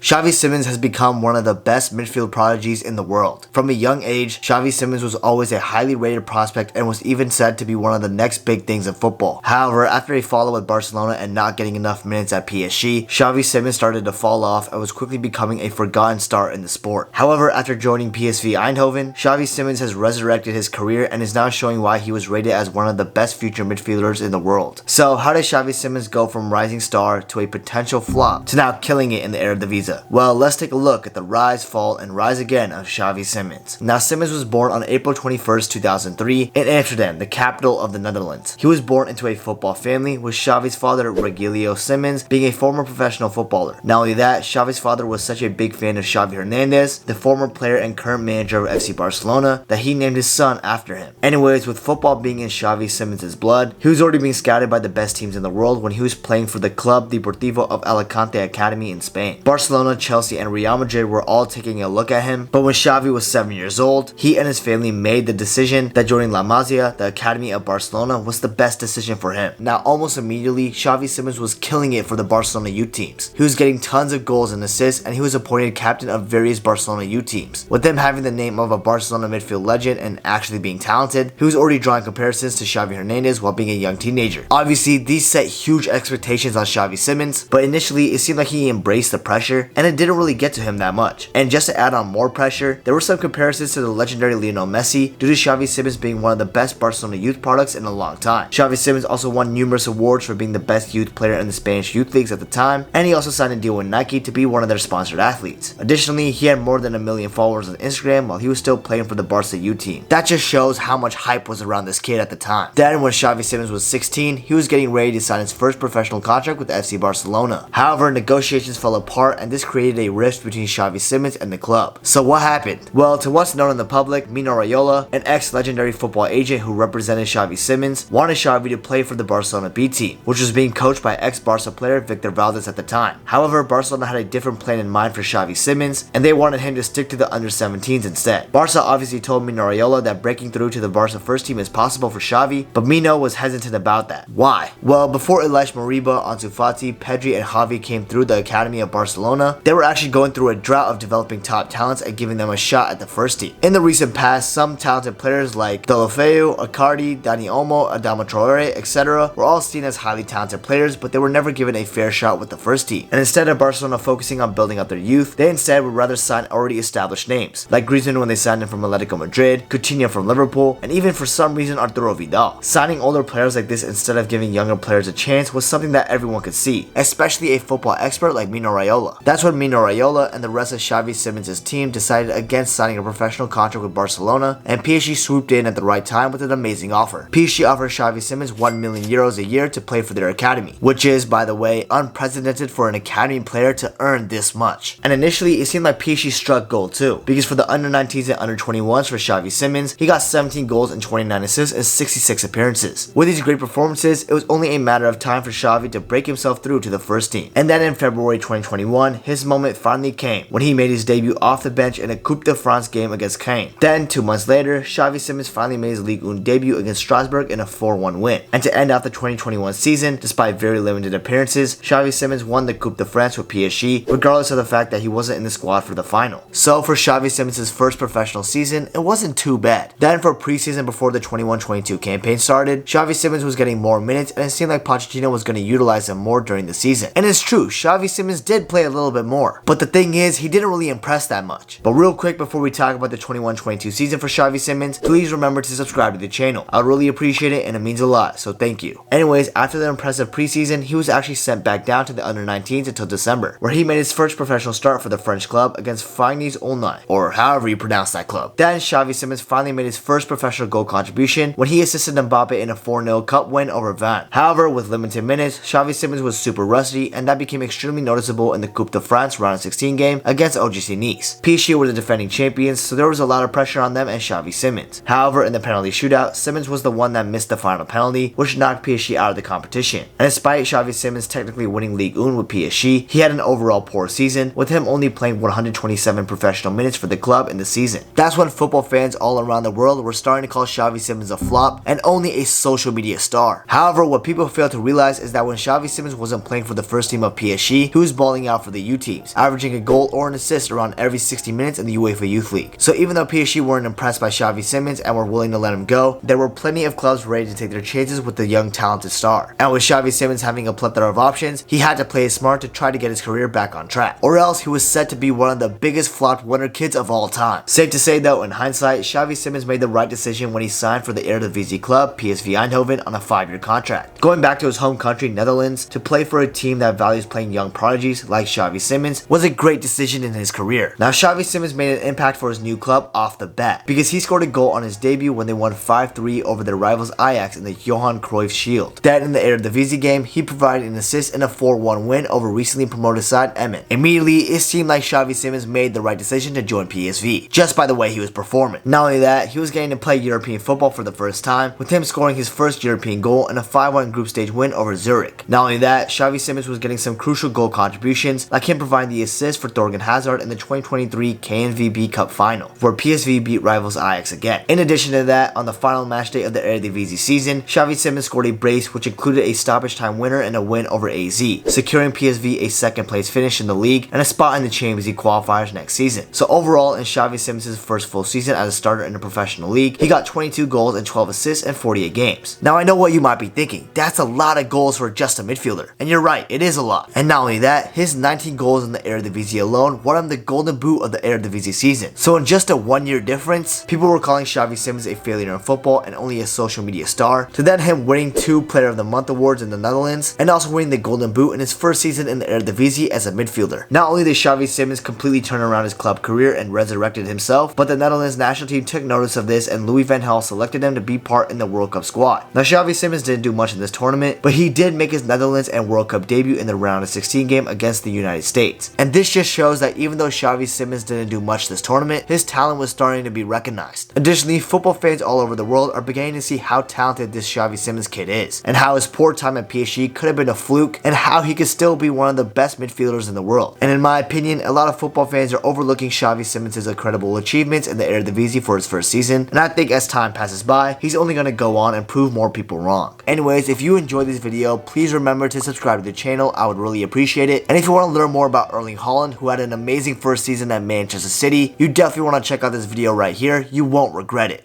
Xavi Simons has become one of the best midfield prodigies in the world. From a young age, Xavi Simons was always a highly rated prospect and was even said to be one of the next big things in football. However, after a fallout with Barcelona and not getting enough minutes at PSG, Xavi Simons started to fall off and was quickly becoming a forgotten star in the sport. However, after joining PSV Eindhoven, Xavi Simons has resurrected his career and is now showing why he was rated as one of the best future midfielders in the world. So, how did Xavi Simons go from rising star to a potential flop to now killing it in the Eredivisie? Well, let's take a look at the rise, fall, and rise again of Xavi Simons. Now, Simons was born on April 21st, 2003 in Amsterdam, the capital of the Netherlands. He was born into a football family, with Xavi's father, Regilio Simons, being a former professional footballer. Not only that, Xavi's father was such a big fan of Xavi Hernandez, the former player and current manager of FC Barcelona, that he named his son after him. Anyways, with football being in Xavi Simons' blood, he was already being scouted by the best teams in the world when he was playing for the Club Deportivo of Alicante Academy in Spain. Barcelona, Chelsea, and Real Madrid were all taking a look at him, but when Xavi was 7 years old, he and his family made the decision that joining La Masia, the academy of Barcelona, was the best decision for him. Now, almost immediately, Xavi Simons was killing it for the Barcelona youth teams. He was getting tons of goals and assists, and he was appointed captain of various Barcelona youth teams. With him having the name of a Barcelona midfield legend and actually being talented, he was already drawing comparisons to Xavi Hernandez while being a young teenager. Obviously, these set huge expectations on Xavi Simons, but initially, it seemed like he embraced the pressure, and it didn't really get to him that much. And just to add on more pressure, there were some comparisons to the legendary Lionel Messi due to Xavi Simons being one of the best Barcelona youth products in a long time. Xavi Simons also won numerous awards for being the best youth player in the Spanish youth leagues at the time, and he also signed a deal with Nike to be one of their sponsored athletes. Additionally, he had more than 1 million followers on Instagram while he was still playing for the Barca youth team. That just shows how much hype was around this kid at the time. Then when Xavi Simons was 16, he was getting ready to sign his first professional contract with FC Barcelona. However, negotiations fell apart and this created a rift between Xavi Simons and the club. So what happened? Well, to what's known in the public, Mino Raiola, an ex-legendary football agent who represented Xavi Simons, wanted Xavi to play for the Barcelona B team, which was being coached by ex-Barca player Victor Valdez at the time. However, Barcelona had a different plan in mind for Xavi Simons, and they wanted him to stick to the under-17s instead. Barca obviously told Mino Raiola that breaking through to the Barca first team is possible for Xavi, but Mino was hesitant about that. Why? Well, before Elias Moriba, Ansu Fati, Pedri, and Xavi came through the academy of Barcelona, they were actually going through a drought of developing top talents and giving them a shot at the first team. In the recent past, some talented players like Deulofeu, Icardi, Dani Olmo, Adama Traore, etc. were all seen as highly talented players, but they were never given a fair shot with the first team. And instead of Barcelona focusing on building up their youth, they instead would rather sign already established names, like Griezmann when they signed him from Atletico Madrid, Coutinho from Liverpool, and even for some reason Arturo Vidal. Signing older players like this instead of giving younger players a chance was something that everyone could see, especially a football expert like Mino Raiola. That's when Mino Raiola and the rest of Xavi Simons' team decided against signing a professional contract with Barcelona, and PSG swooped in at the right time with an amazing offer. PSG offered Xavi Simons €1 million a year to play for their academy, which is, by the way, unprecedented for an academy player to earn this much. And initially, it seemed like PSG struck gold too, because for the under-19s and under-21s for Xavi Simons, he got 17 goals and 29 assists in 66 appearances. With these great performances, it was only a matter of time for Xavi to break himself through to the first team. And then in February 2021, his moment finally came when he made his debut off the bench in a Coupe de France game against Caen. Then, 2 months later, Xavi Simons finally made his Ligue 1 debut against Strasbourg in a 4-1 win. And to end out the 2021 season, despite very limited appearances, Xavi Simons won the Coupe de France with PSG, regardless of the fact that he wasn't in the squad for the final. So for Xavi Simons' first professional season, it wasn't too bad. Then for preseason before the 21-22 campaign started, Xavi Simons was getting more minutes and it seemed like Pochettino was going to utilize him more during the season. And it's true, Xavi Simons did play a little bit more, but the thing is, he didn't really impress that much. But real quick before we talk about the 21-22 season for Xavi Simons, please remember to subscribe to the channel. I'd really appreciate it and it means a lot, so thank you. Anyways, after the impressive preseason, he was actually sent back down to the under-19s until December, where he made his first professional start for the French club against Fagnes Aulnay, or however you pronounce that club. Then Xavi Simons finally made his first professional goal contribution when he assisted Mbappe in a 4-0 cup win over Vannes. However, with limited minutes, Xavi Simons was super rusty and that became extremely noticeable in the Coupe de France round of 16 game against OGC Nice. PSG were the defending champions, so there was a lot of pressure on them and Xavi Simons. However, in the penalty shootout, Simons was the one that missed the final penalty, which knocked PSG out of the competition. And despite Xavi Simons technically winning Ligue 1 with PSG, he had an overall poor season, with him only playing 127 professional minutes for the club in the season. That's when football fans all around the world were starting to call Xavi Simons a flop and only a social media star. However, what people fail to realize is that when Xavi Simons wasn't playing for the first team of PSG, he was balling out for the youth teams, averaging a goal or an assist around every 60 minutes in the UEFA Youth League. So even though PSG weren't impressed by Xavi Simons and were willing to let him go, there were plenty of clubs ready to take their chances with the young talented star. And with Xavi Simons having a plethora of options, he had to play it smart to try to get his career back on track, or else he was set to be one of the biggest flopped wonder kids of all time. Safe to say though, in hindsight, Xavi Simons made the right decision when he signed for the Eredivisie club PSV Eindhoven on a 5-year contract, going back to his home country Netherlands to play for a team that values playing young prodigies like Xavi Simons was a great decision in his career. Now Xavi Simons made an impact for his new club off the bat, because he scored a goal on his debut when they won 5-3 over their rivals Ajax in the Johan Cruyff Shield. Then in the Eredivisie game, he provided an assist in a 4-1 win over recently promoted side Emmen. Immediately, it seemed like Xavi Simons made the right decision to join PSV, just by the way he was performing. Not only that, he was getting to play European football for the first time, with him scoring his first European goal in a 5-1 group stage win over Zurich. Not only that, Xavi Simons was getting some crucial goal contributions, like him providing the assist for thogden in the 2023 KNVB Cup final, where PSV beat rivals Ajax again. In addition to that, on the final match day of the Eredivisie season, Xavi Simons scored a brace which included a stoppage time winner and a win over AZ, securing PSV a second place finish in the league and a spot in the Champions League qualifiers next season. So overall, in Xavi Simons' first full season as a starter in a professional league, he got 22 goals and 12 assists in 48 games. Now I know what you might be thinking, that's a lot of goals for just a midfielder. And you're right, it is a lot. And not only that, his 19 goals in the Eredivisie alone won him the golden boot of the Eredivisie season. So in just a 1-year difference, people were calling Xavi Simons a failure in football and only a social media star, to then him winning 2 Player of the Month awards in the Netherlands and also winning the golden boot in his first season in the Eredivisie as a midfielder. Not only did Xavi Simons completely turn around his club career and resurrected himself, but the Netherlands national team took notice of this and Louis van Gaal selected him to be part in the World Cup squad. Now Xavi Simons didn't do much in this tournament, but he did make his Netherlands and World Cup debut in the round of 16 game against the United States. And this just shows that even though Xavi Simons didn't do much this tournament, his talent was starting to be recognized. Additionally, football fans all over the world are beginning to see how talented this Xavi Simons kid is, and how his poor time at PSG could have been a fluke, and how he could still be one of the best midfielders in the world. And in my opinion, a lot of football fans are overlooking Xavi Simons' incredible achievements in the Eredivisie for his first season, and I think as time passes by, he's only going to go on and prove more people wrong. Anyways, if you enjoyed this video, please remember to subscribe to the channel, I would really appreciate it. And if you want to learn more about Erling Haaland, who had an amazing first season at Manchester City, you definitely want to check out this video right here, you won't regret it.